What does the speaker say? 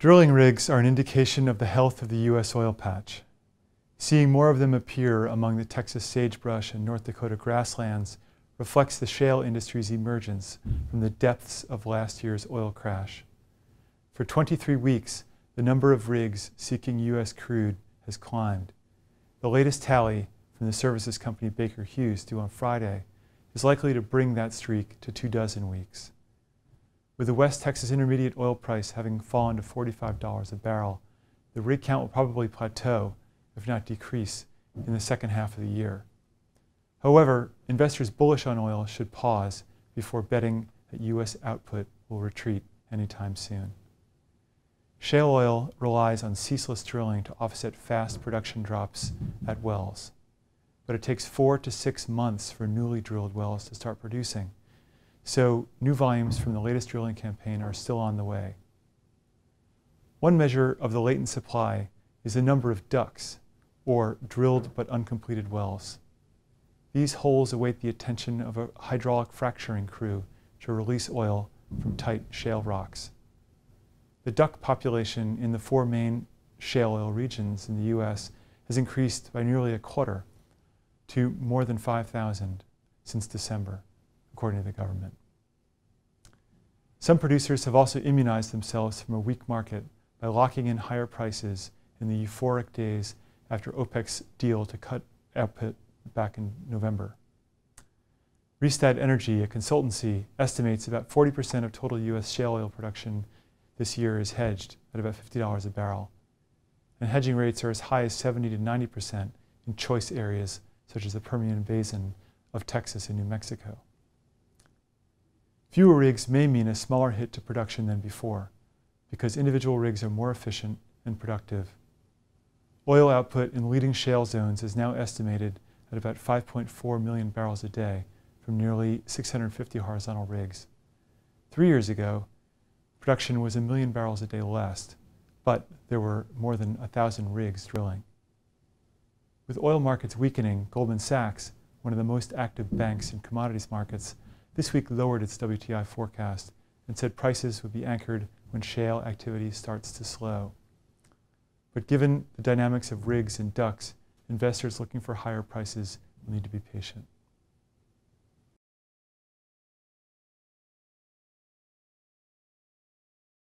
Drilling rigs are an indication of the health of the U.S. oil patch. Seeing more of them appear among the Texas sagebrush and North Dakota grasslands reflects the shale industry's emergence from the depths of last year's oil crash. For 23 weeks, the number of rigs seeking U.S. crude has climbed. The latest tally from the services company Baker Hughes, due on Friday, is likely to bring that streak to 24 weeks. With the West Texas Intermediate oil price having fallen to $45 a barrel, the rig count will probably plateau, if not decrease, in the second half of the year. However, investors bullish on oil should pause before betting that U.S. output will retreat anytime soon. Shale oil relies on ceaseless drilling to offset fast production drops at wells, but it takes 4 to 6 months for newly drilled wells to start producing. So new volumes from the latest drilling campaign are still on the way. One measure of the latent supply is the number of DUCs, or drilled but uncompleted wells. These holes await the attention of a hydraulic fracturing crew to release oil from tight shale rocks. The DUC population in the 4 main shale oil regions in the U.S. has increased by nearly a quarter to more than 5,000 since December, according to the government. Some producers have also immunized themselves from a weak market by locking in higher prices in the euphoric days after OPEC's deal to cut output back in November. Rystad Energy, a consultancy, estimates about 40% of total U.S. shale oil production this year is hedged at about $50 a barrel. And hedging rates are as high as 70 to 90% in choice areas such as the Permian Basin of Texas and New Mexico. Fewer rigs may mean a smaller hit to production than before, because individual rigs are more efficient and productive. Oil output in leading shale zones is now estimated at about 5.4 million barrels a day from nearly 650 horizontal rigs. 3 years ago, production was 1 million barrels a day less, but there were more than 1,000 rigs drilling. With oil markets weakening, Goldman Sachs, one of the most active banks in commodities markets, this week lowered its WTI forecast and said prices would be anchored when shale activity starts to slow. But given the dynamics of rigs and DUCs, investors looking for higher prices will need to be patient.